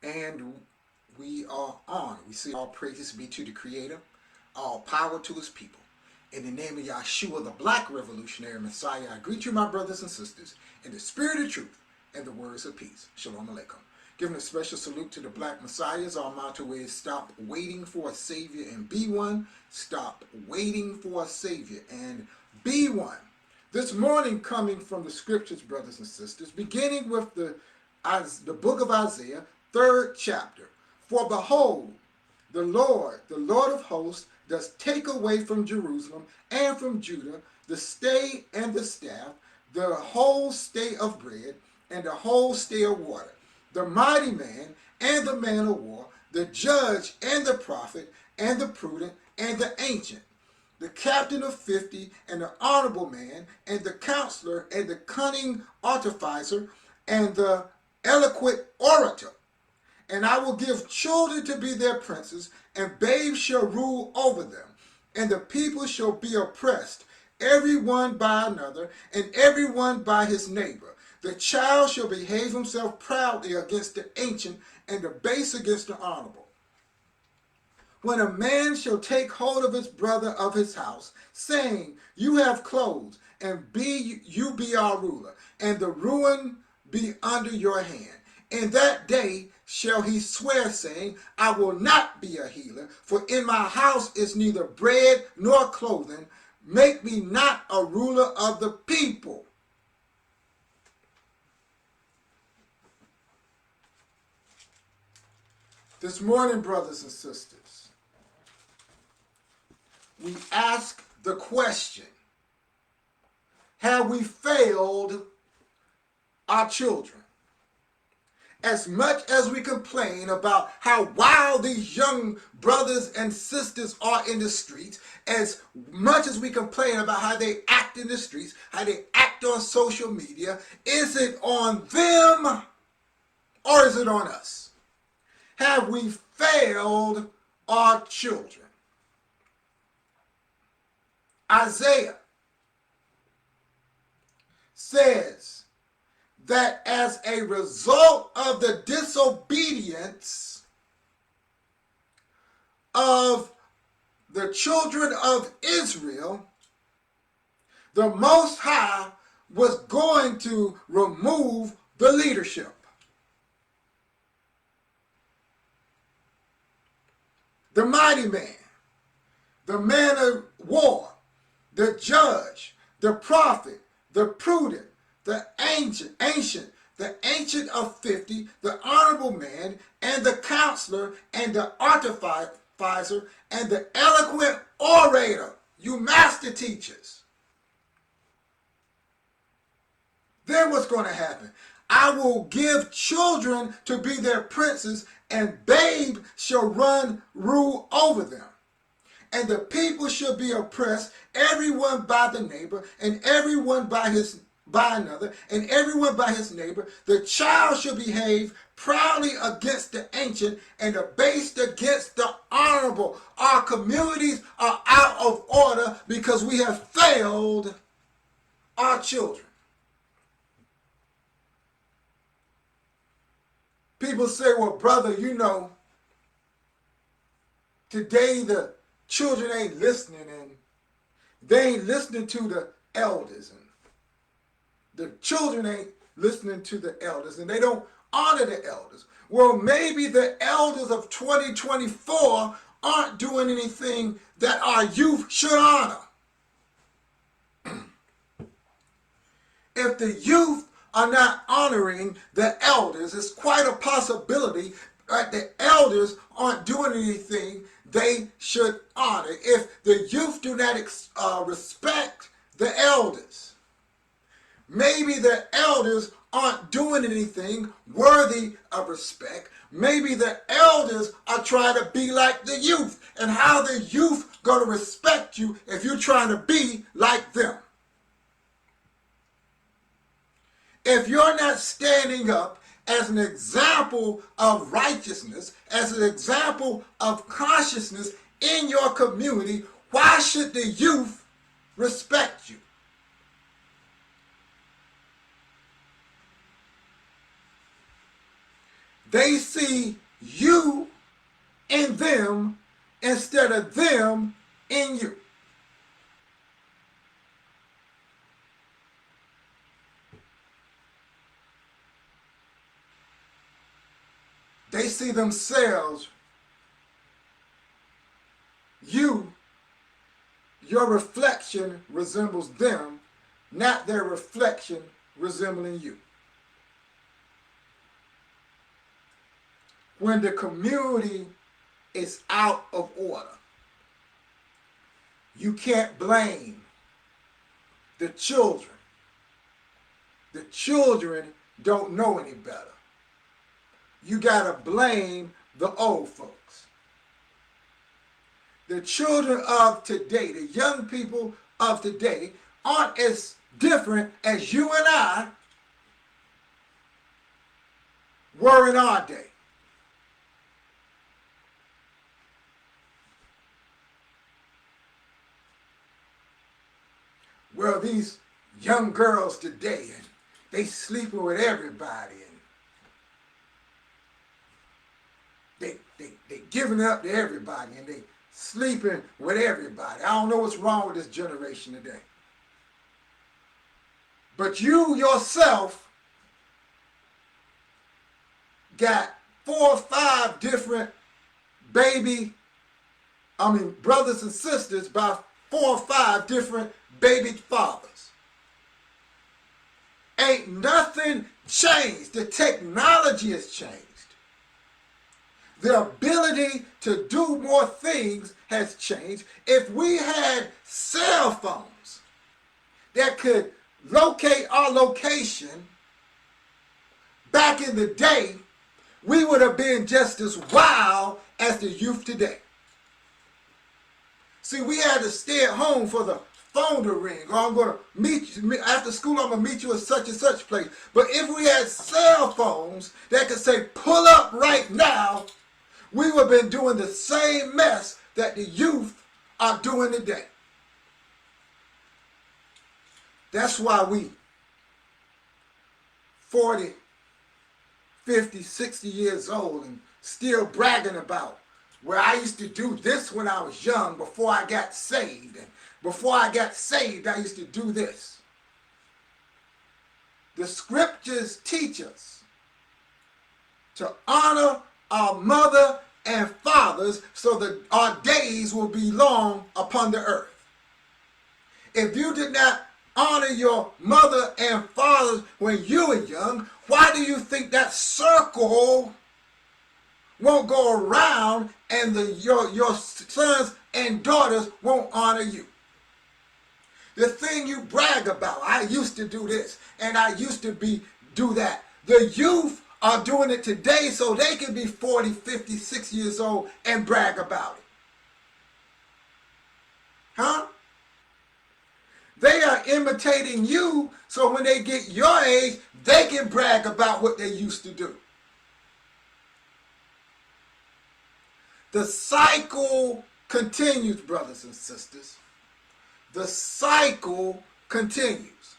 And we are on. We say all praises be to the Creator, all power to His people. In the name of Yahshua, the Black Revolutionary Messiah, I greet you, my brothers and sisters, in the spirit of truth and the words of peace. Shalom Aleichem. Giving a special salute to the Black Messiahs. Our motto is stop waiting for a Savior and be one. Stop waiting for a Savior and be one. This morning, coming from the scriptures, brothers and sisters, beginning with the book of Isaiah, 3rd chapter. For behold, the Lord of hosts, does take away from Jerusalem and from Judah the stay and the staff, the whole stay of bread, and the whole stay of water, the mighty man and the man of war, the judge and the prophet, and the prudent and the ancient, the captain of 50 and the honorable man, and the counselor and the cunning artificer, and the eloquent orator. And I will give children to be their princes, and babes shall rule over them. And the people shall be oppressed, every one by another, and every one by his neighbor. The child shall behave himself proudly against the ancient, and the base against the honorable. When a man shall take hold of his brother of his house, saying, you have clothes, and you be our ruler, and the ruin be under your hand. In that day shall he swear, saying, I will not be a healer, for in my house is neither bread nor clothing. Make me not a ruler of the people. This morning, brothers and sisters, we ask the question, have we failed our children? As much as we complain about how wild these young brothers and sisters are in the streets, as much as we complain about how they act in the streets, how they act on social media, is it on them or is it on us? Have we failed our children? Isaiah says that as a result of the disobedience of the children of Israel, the Most High was going to remove the leadership. The mighty man, the man of war, the judge, the prophet, the prudent, the ancient, the ancient of 50, the honorable man, and the counselor, and the artificer, and the eloquent orator, you master teachers. Then what's going to happen? I will give children to be their princes, and babe shall rule over them. And the people shall be oppressed, everyone by the neighbor, and everyone by another, and everyone by his neighbor. The child shall behave proudly against the ancient, and abased against the honorable. Our communities are out of order because we have failed our children. People say, well, brother, you know, today the children ain't listening, and they ain't listening to the elders, and the children ain't listening to the elders, and they don't honor the elders. Well, maybe the elders of 2024 aren't doing anything that our youth should honor. If the youth are not honoring the elders, it's quite a possibility that the elders aren't doing anything they should honor. If the youth do not respect the elders, maybe the elders aren't doing anything worthy of respect. Maybe the elders are trying to be like the youth. And how the youth going to respect you if you're trying to be like them? If you're not standing up as an example of righteousness, as an example of consciousness in your community, why should the youth respect you? They see you in them instead of them in you. They see themselves, you, your reflection resembles them, not their reflection resembling you. When the community is out of order, you can't blame the children. The children don't know any better. You gotta blame the old folks. The children of today, the young people of today, aren't as different as you and I were in our day. Well, these young girls today, and they sleeping with everybody, and they giving up to everybody, and they sleeping with everybody. I don't know what's wrong with this generation today. But you yourself got 4 or 5 different brothers and sisters by 4 or 5 different baby fathers. Ain't nothing changed. The technology has changed. The ability to do more things has changed. If we had cell phones that could locate our location back in the day, we would have been just as wild as the youth today. See, we had to stay at home for the phone to ring, or I'm going to meet you after school. I'm going to meet you at such and such place. But if we had cell phones that could say pull up right now, we would have been doing the same mess that the youth are doing today. That's why we 40, 50, 60 years old and still bragging about, well, I used to do this when I was young before I got saved. And before I got saved, I used to do this. The scriptures teach us to honor our mother and fathers so that our days will be long upon the earth. If you did not honor your mother and father when you were young, why do you think that circle won't go around and your sons and daughters won't honor you? The thing you brag about, I used to do this and I used to do that. The youth are doing it today so they can be 40, 50, 60 years old and brag about it. Huh? They are imitating you so when they get your age, they can brag about what they used to do. The cycle continues, brothers and sisters. The cycle continues.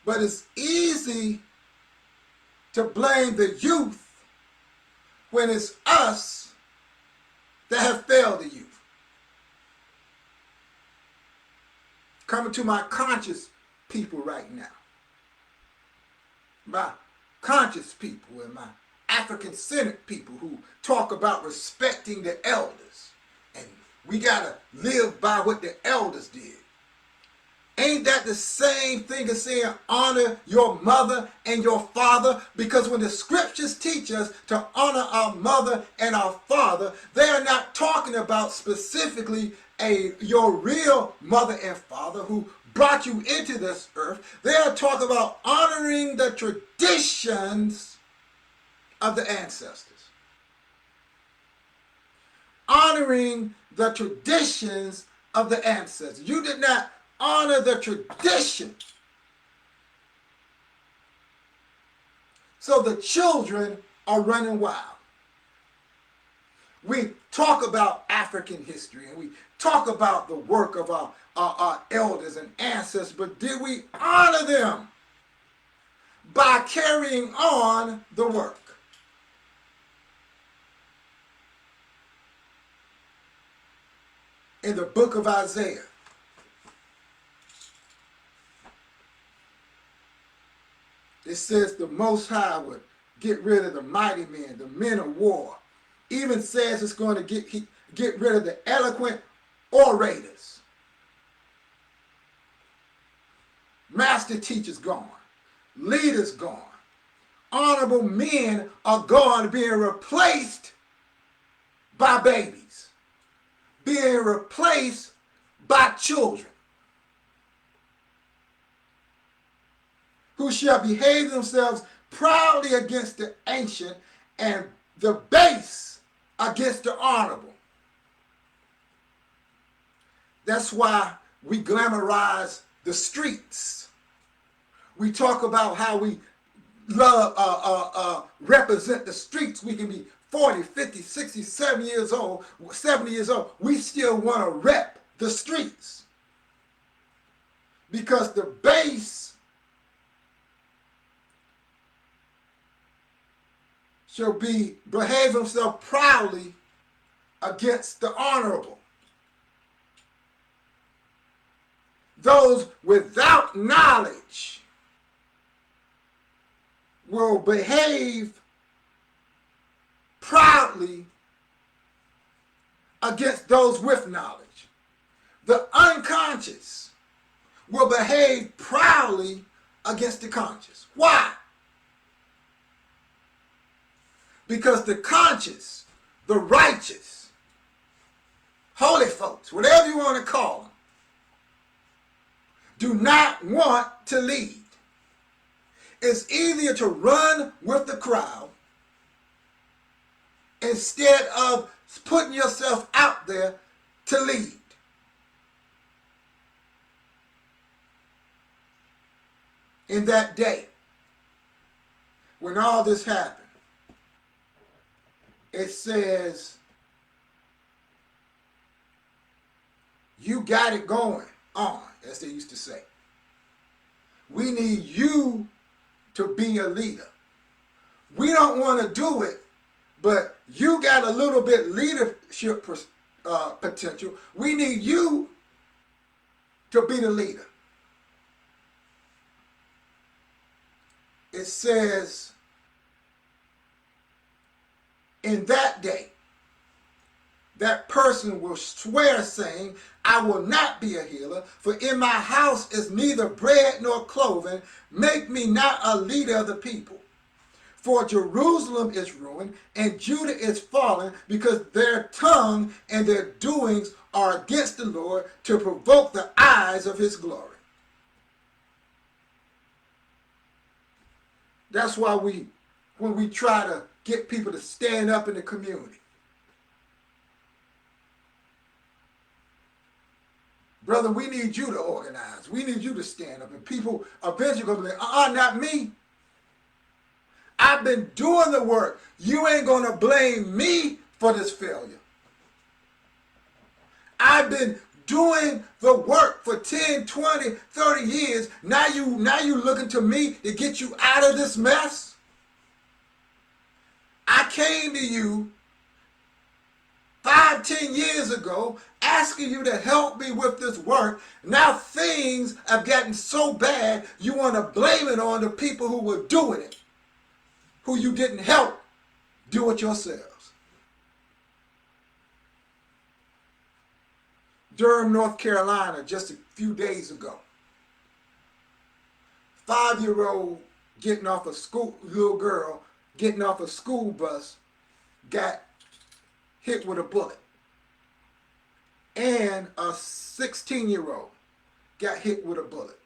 But it's easy to blame the youth when it's us that have failed the youth. Coming to my conscious people right now. My conscious people and my African-centered people who talk about respecting the elders. And we got to live by what the elders did. Ain't that the same thing as saying honor your mother and your father? Because when the scriptures teach us to honor our mother and our father, they are not talking about specifically your real mother and father who brought you into this earth. They are talking about honoring the traditions of the ancestors. Honoring the traditions of the ancestors. You did not honor the tradition. So the children are running wild. We talk about African history and we talk about the work of our elders and ancestors, but did we honor them by carrying on the work. In the book of Isaiah, it says the Most High would get rid of the mighty men, the men of war. Even says it's going to get rid of the eloquent orators. Master teachers gone. Leaders gone. Honorable men are gone, being replaced by babies. Being replaced by children. Who shall behave themselves proudly against the ancient and the base against the honorable. That's why we glamorize the streets. We talk about how we represent the streets. We can be 40, 50, 60, 70 years old, 70 years old. We still want to rep the streets. Because the base shall behave himself proudly against the honorable. Those without knowledge will behave proudly against those with knowledge. The unconscious will behave proudly against the conscious. Why? Because the conscious, the righteous, holy folks, whatever you want to call them, do not want to lead. It's easier to run with the crowd instead of putting yourself out there to lead. In that day, when all this happened, it says, you got it going on, as they used to say. We need you to be a leader. We don't want to do it, but you got a little bit leadership potential. We need you to be the leader. It says, in that day, that person will swear, saying, I will not be a healer, for in my house is neither bread nor clothing. Make me not a leader of the people. For Jerusalem is ruined, and Judah is fallen, because their tongue and their doings are against the Lord, to provoke the eyes of his glory. That's why when we try to get people to stand up in the community, brother, we need you to organize. We need you to stand up. And people eventually going to be like, not me. I've been doing the work. You ain't going to blame me for this failure. I've been doing the work for 10, 20, 30 years. Now you looking to me to get you out of this mess? I came to you 5, 10 years ago asking you to help me with this work. Now things have gotten so bad, you want to blame it on the people who were doing it, who you didn't help do it yourselves. Durham, North Carolina, just a few days ago, 5-year-old little girl getting off a school bus got hit with a bullet. And a 16-year-old got hit with a bullet.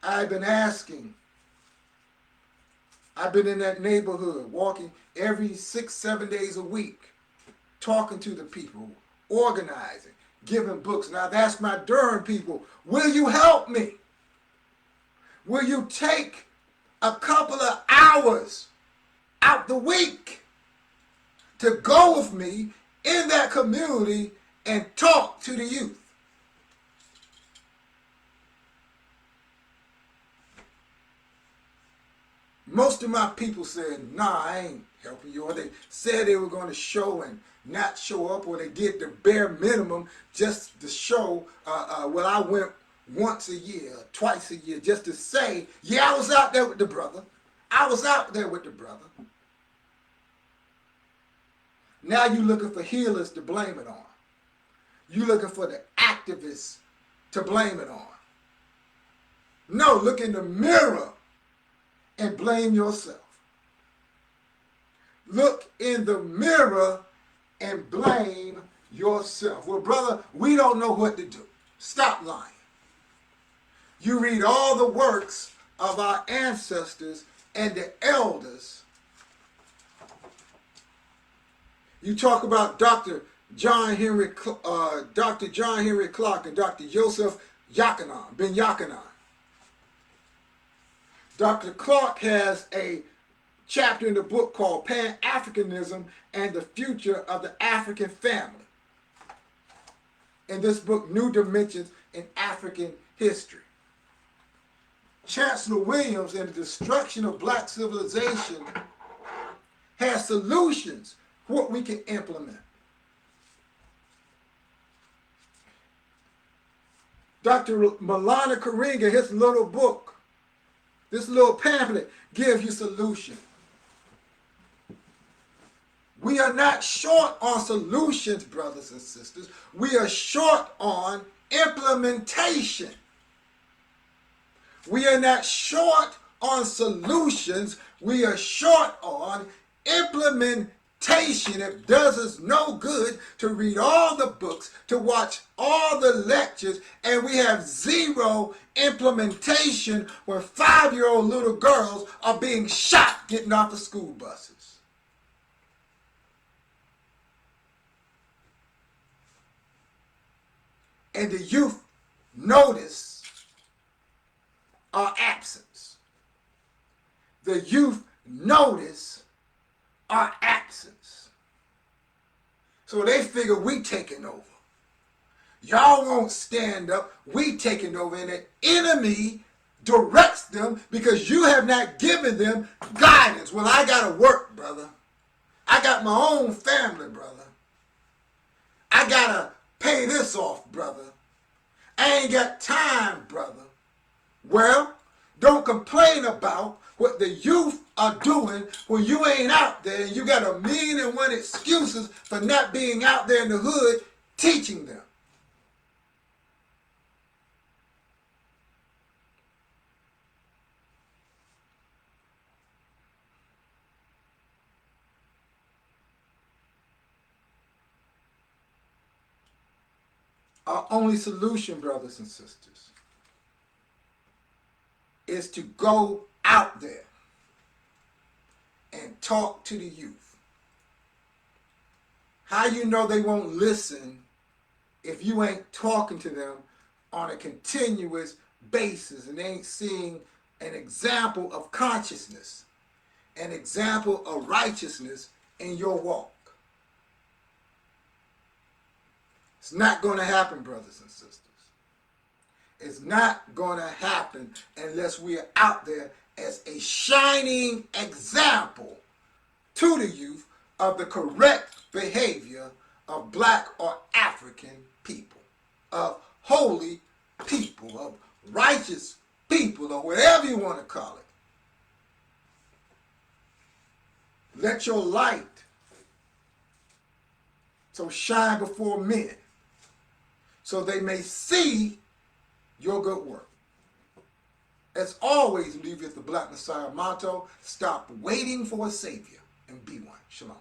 I've been in that neighborhood walking every 6, 7 days a week, talking to the people, organizing, giving books. Now I've asked my Durham people, will you help me? Will you take a couple of hours out the week to go with me in that community and talk to the youth? Most of my people said, nah, I ain't helping you. Or they said they were going to show and not show up, or they did the bare minimum just to show, well, I went once a year, twice a year, just to say, yeah, I was out there with the brother. I was out there with the brother. Now you're looking for healers to blame it on. You're looking for the activists to blame it on. No, look in the mirror and blame yourself. Look in the mirror and blame yourself. Well, brother, we don't know what to do. Stop lying. You read all the works of our ancestors and the elders. You talk about Dr. John Henry Clarke and Dr. Joseph Ben Yochanan. Dr. Clarke has a chapter in the book called Pan-Africanism and the Future of the African Family. In this book, New Dimensions in African History. Chancellor Williams in The Destruction of Black Civilization has solutions for what we can implement. Dr. Maulana Karenga, his little book, this little pamphlet, gives you solution. We are not short on solutions, brothers and sisters. We are short on implementation. We are not short on solutions. We are short on implementation. It does us no good to read all the books, to watch all the lectures, and we have zero implementation when 5-year-old little girls are being shot getting off of school buses. And the youth notice our absence. The youth notice our absence. So they figure we taking over. Y'all won't stand up. We taking over. And the enemy directs them because you have not given them guidance. Well, I got to work, brother. I got my own family, brother. I got to pay this off, brother. I ain't got time, brother. Well, don't complain about what the youth are doing when you ain't out there and you got 1,000,001 excuses for not being out there in the hood teaching them. Our only solution, brothers and sisters, is to go out there and talk to the youth. How you know they won't listen if you ain't talking to them on a continuous basis and they ain't seeing an example of consciousness, an example of righteousness in your walk? It's not going to happen, brothers and sisters. It's not going to happen unless we are out there as a shining example to the youth of the correct behavior of Black or African people, of holy people, of righteous people, or whatever you want to call it. Let your light so shine before men, so they may see your good work. As always, leave with the Black Messiah motto: stop waiting for a Savior and be one. Shalom.